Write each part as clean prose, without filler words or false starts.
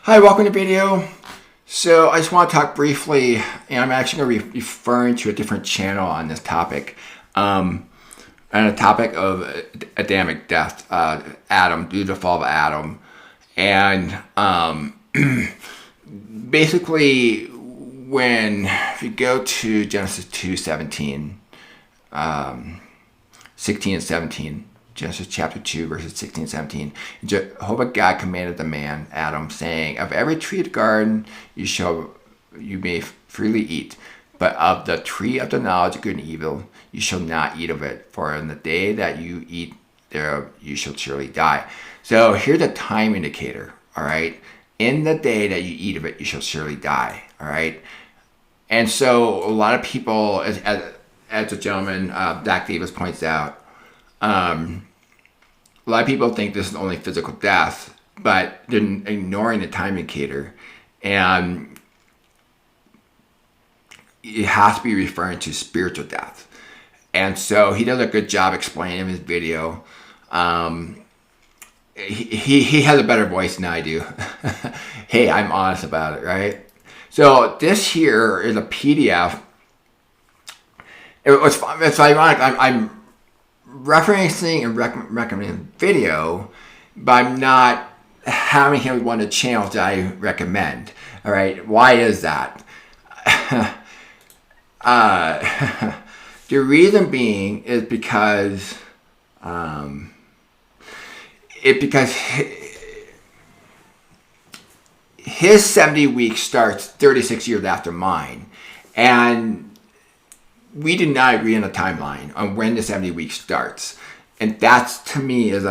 Hi, welcome to the video. So I just want to talk briefly, and I'm actually going to be referring to a different channel on this topic, on the topic of Adamic death, Adam, due to the fall of Adam. And basically, if you go to Genesis 2:17, 16 and 17, Genesis chapter 2, verses 16 and 17. Jehovah God commanded the man, Adam, saying, of every tree of the garden you may freely eat, but of the tree of the knowledge of good and evil you shall not eat of it, for in the day that you eat thereof you shall surely die. So here's a time indicator, all right? In the day that you eat of it, you shall surely die, all right? And so a lot of people, as the gentleman, Zach Davis points out, a lot of people think this is only physical death, but they're ignoring the time indicator, and it has to be referring to spiritual death. And so he does a good job explaining in his video. He has a better voice than I do. Hey, I'm honest about it, right? So this here is a PDF. It's ironic. I'm referencing and recommending video, but I'm not having him one of the channels that I recommend. All right, why is that? The reason being is because his 70 weeks starts 36 years after mine, and we did not agree on a timeline on when the 70 weeks starts. And that's, to me, is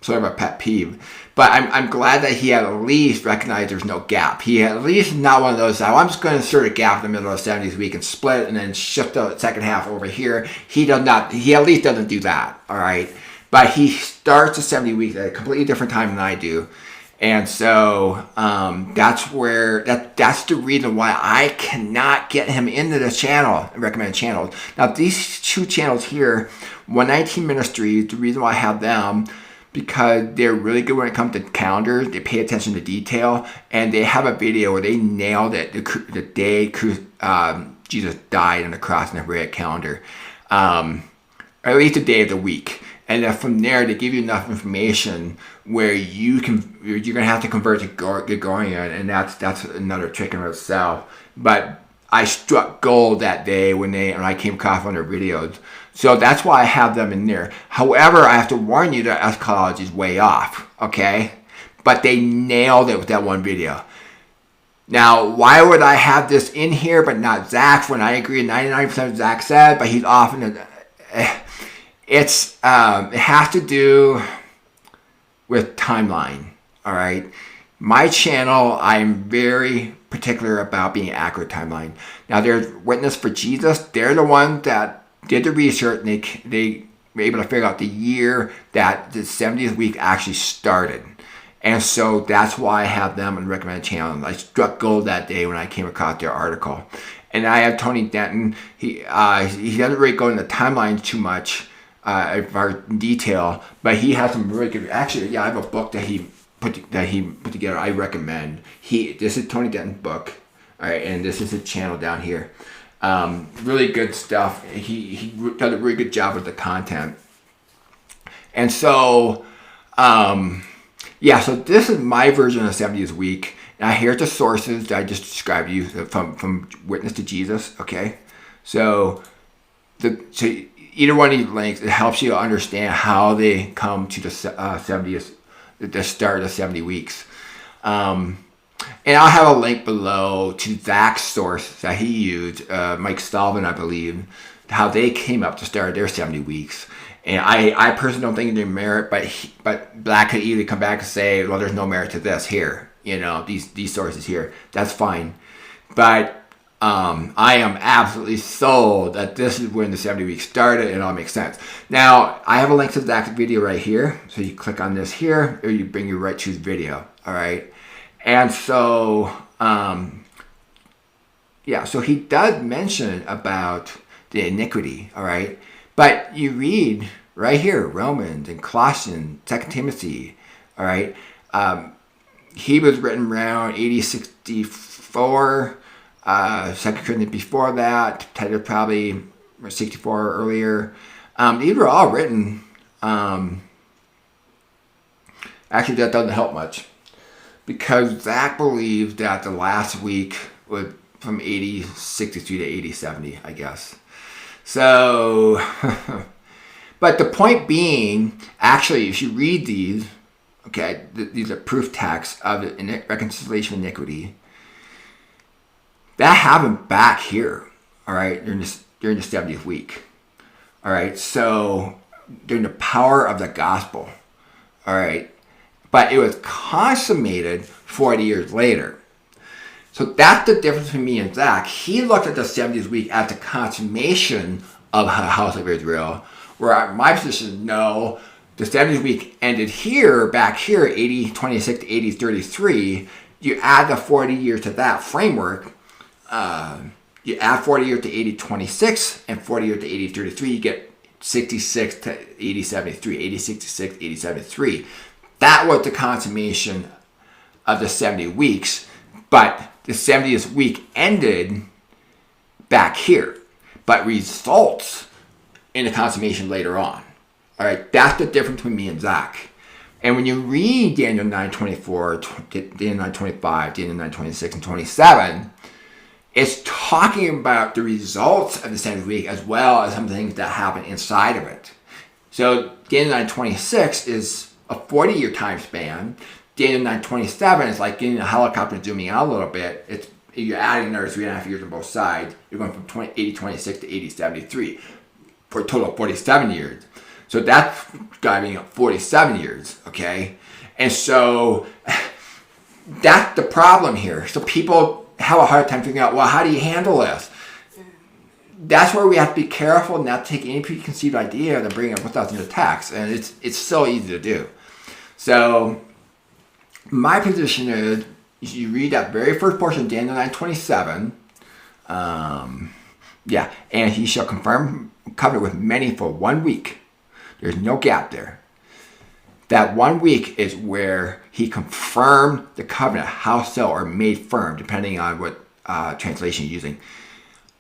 sort of a pet peeve. But I'm glad that he at least recognized there's no gap. He at least not one of those, I'm just going to insert a gap in the middle of the 70th week and split it and then shift the second half over here. He at least doesn't do that, all right? But he starts the 70 weeks at a completely different time than I do. And so that's the reason why I cannot get him into this channel, recommended channels. Now these two channels here, 119 Ministries, the reason why I have them, because they're really good when it comes to calendars. They pay attention to detail, and they have a video where they nailed it the day Jesus died on the cross in the Hebraic calendar, or at least the day of the week. And then from there, they give you enough information where you're gonna have to convert to Gregorian, and that's another trick in itself. But I struck gold that day when I came across on their videos, so that's why I have them in there. However, I have to warn you that eschatology is way off, okay? But they nailed it with that one video. Now, why would I have this in here but not Zach's when I agree 99% of Zach said, but he's off in the... it has to do with timeline, all right? My channel, I'm very particular about being accurate timeline. Now, there's Witness for Jesus. They're the ones that did the research, and they were able to figure out the year that the 70th week actually started. And so that's why I have them on the recommended channel. I struck gold that day when I came across their article. And I have Tony Denton. He doesn't really go into timelines too much, in detail, but he has some really good. Actually, yeah, I have a book that he put together. I recommend. This is Tony Denton's book, all right, and this is his channel down here. Really good stuff. He does a really good job with the content, and so yeah. So this is my version of 70th week. Now here's the sources that I just described to you from Witness to Jesus. Okay, so either one of these links, it helps you understand how they come to the 70th, the start of the 70 weeks. And I'll have a link below to Zach's source that he used, Mike Sullivan, I believe, how they came up to start their 70 weeks. And I personally don't think there's merit, but Black could easily come back and say, well, there's no merit to this here, these sources here. That's fine. But I am absolutely sold that this is when the 70 weeks started, and it all makes sense. Now, I have a link to Zach's video right here. So you click on this here, or you bring you right to his video, all right? And so, yeah, so he does mention about the iniquity, all right? But you read right here, Romans and Colossians, 2 Timothy, all right? he was written around 80-64. 2 Corinthians before that, Titus probably 64 or earlier. These were all written. Actually, that doesn't help much, because Zach believes that the last week was from 80-63 to 80-70, I guess. So, but the point being, actually, if you read these, okay, these are proof texts of the reconciliation of iniquity. That happened back here, all right, during the 70th week, all right. So during the power of the gospel, all right, but it was consummated 40 years later. So that's the difference between me and Zach. He looked at the 70th week as the consummation of the house of Israel, where my position is no, the 70th week ended here, back here, 80-26 to 80-33. You add the 40 years to that framework. You add 40 years to 80-26 and 40 years to 80-33, you get 66 to 80-73, 80-66, 80-73. That was the consummation of the 70 weeks, but the 70th week ended back here, but results in the consummation later on. All right, that's the difference between me and Zach. And when you read Daniel 9:24, Daniel 9:25, Daniel 9:26, and 27, it's talking about the results of the 70th week as well as some things that happen inside of it. So Daniel 9:26 is a 40-year time span. Daniel 9:27 is like getting a helicopter and zooming out a little bit. You're adding another 3.5 years on both sides. You're going from 80-26 to 80-73 for a total of 47 years. So that's driving up 47 years, okay? And so that's the problem here. So people have a hard time figuring out, well, how do you handle this? That's where we have to be careful not to take any preconceived idea and bring it with us in the text. And it's so easy to do. So my position is, you read that very first portion, Daniel 9:27, and he shall confirm covenant with many for 1 week. There's no gap there. That 1 week is where he confirmed the covenant, how so, or made firm, depending on what translation you're using.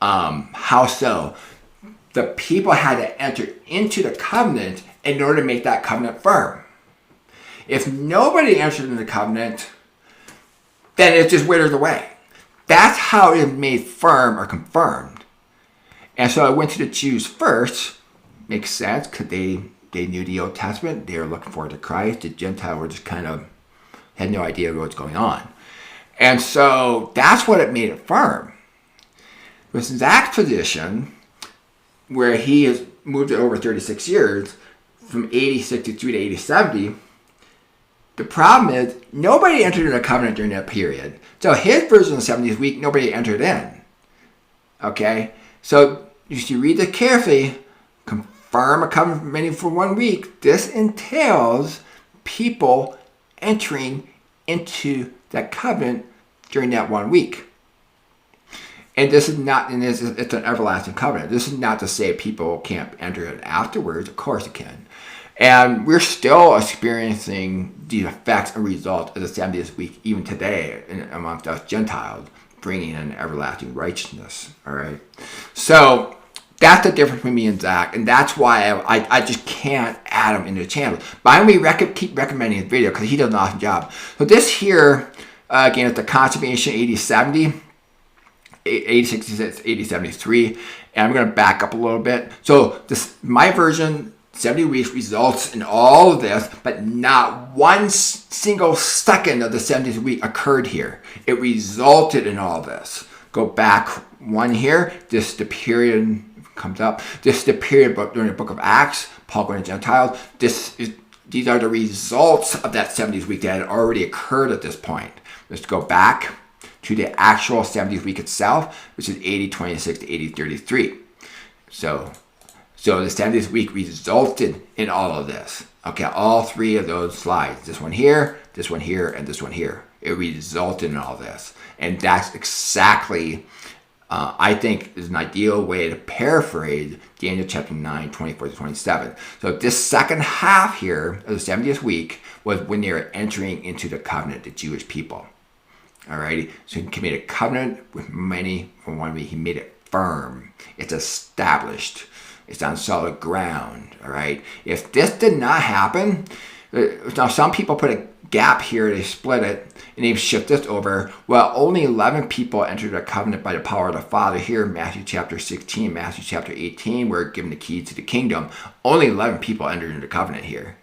How so? The people had to enter into the covenant in order to make that covenant firm. If nobody entered into the covenant, then it just withers away. That's how it is made firm or confirmed. And so I went to the Jews first. Makes sense, because they knew the Old Testament. They were looking forward to Christ. The Gentiles were just kind of had no idea what's going on. And so that's what it made it firm. With Zach's position, where he has moved it over 36 years, from 80-63 to 80-70, the problem is nobody entered into a covenant during that period. So his version of the 70th week, nobody entered in. Okay? So if you read it carefully, confirm a covenant many for 1 week, this entails people entering into that covenant during that 1 week. And this is not, and it's an everlasting covenant. This is not to say people can't enter it afterwards. Of course it can. And we're still experiencing the effects and results of the 70th week even today amongst us Gentiles, bringing in everlasting righteousness. All right. So that's the difference between me and Zach, and that's why I just can't add him into the channel. But I'm going to keep recommending his video because he does an awesome job. So this here, again, is the consummation 80-70. 80-66, 80-73, and I'm going to back up a little bit. So this, my version, 70 weeks results in all of this, but not one single second of the 70th week occurred here. It resulted in all this. Go back one here. This is the period comes up. This is the period during the book of Acts. Paul going to Gentiles. These are the results of that 70th week that had already occurred at this point. Let's go back to the actual 70th week itself, which is 80-26 to 80-33. So the 70th week resulted in all of this. Okay, all three of those slides. This one here, and this one here. It resulted in all this. And that's exactly I think is an ideal way to paraphrase Daniel chapter 9, 24 to 27. So this second half here of the 70th week was when they were entering into the covenant, the Jewish people. Alrighty, so he made a covenant with many from one week. He made it firm. It's established. It's on solid ground. Alright, if this did not happen, now some people put a gap here, they split it, and they've shifted this over. Well, only 11 people entered the covenant by the power of the Father. Here in Matthew chapter 16, Matthew chapter 18, we're given the key to the kingdom. Only 11 people entered into the covenant here.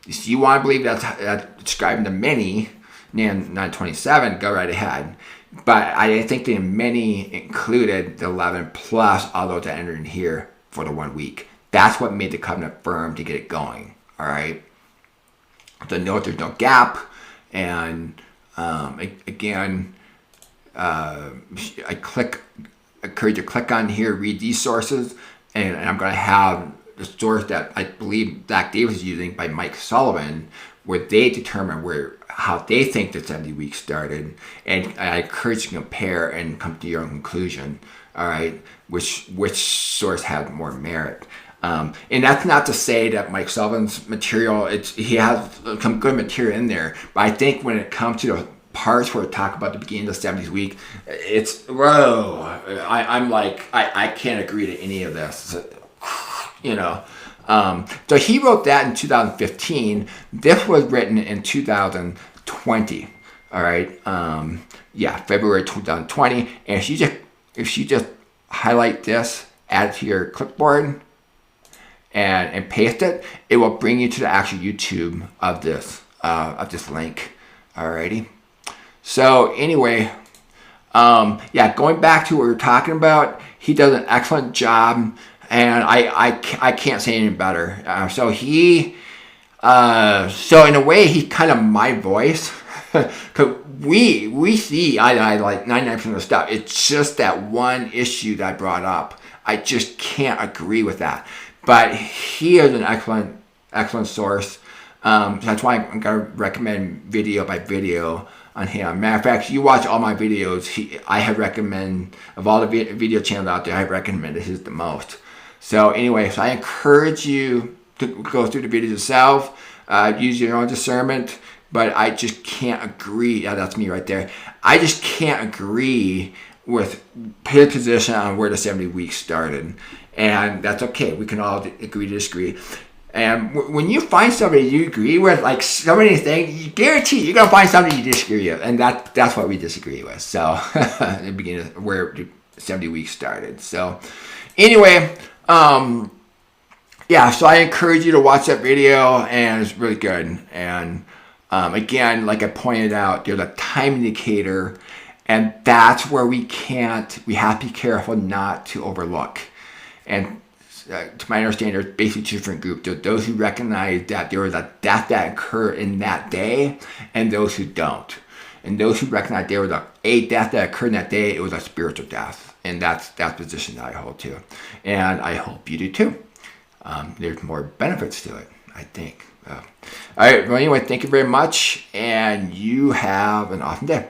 If you want to believe that's describing the many, 927, go right ahead. But I think the many included the 11 plus all those that entered in here for the 1 week. That's what made the covenant firm to get it going. All right. So note there's no gap, and again, I encourage you to click on here, read these sources, and I'm going to have the source that I believe Zach Davis is using by Mike Sullivan, where they determine how they think the 70 weeks started, and I encourage you to compare and come to your own conclusion. All right, which source had more merit. And that's not to say that Mike Sullivan's material, he has some good material in there, but I think when it comes to the parts where we talk about the beginning of the 70th week, I'm like, I can't agree to any of this, So he wrote that in 2015. This was written in 2020, all right? February 2020, and if you just highlight this, add it to your clipboard, and paste it, it will bring you to the actual YouTube of this link. Alrighty. So anyway, going back to what we were talking about, he does an excellent job, and I can't say anything better. So in a way, he's kind of my voice, because we see I like 99% of the stuff. It's just that one issue that I brought up. I just can't agree with that. But he is an excellent source. That's why I'm going to recommend video by video on him. Matter of fact, you watch all my videos. I have recommended, of all the video channels out there, I have recommended his the most. So anyway, I encourage you to go through the videos yourself, use your own discernment. But I just can't agree. Yeah, that's me right there. I just can't agree with his position on where the 70 weeks started. And that's okay. We can all agree to disagree. And when you find somebody you agree with, like so many things, you guarantee you're going to find somebody you disagree with. And that's what we disagree with. So, the beginning of where the 70 weeks started. So, anyway, so I encourage you to watch that video, and it's really good. And again, like I pointed out, there's a time indicator, and that's where we have to be careful not to overlook. And to my understanding, there's basically two different groups. There's those who recognize that there was a death that occurred in that day, and those who don't. And those who recognize there was a death that occurred in that day, it was a spiritual death. And that's the position that I hold to. And I hope you do too. There's more benefits to it, I think. All right, well, anyway, thank you very much, and you have an awesome day.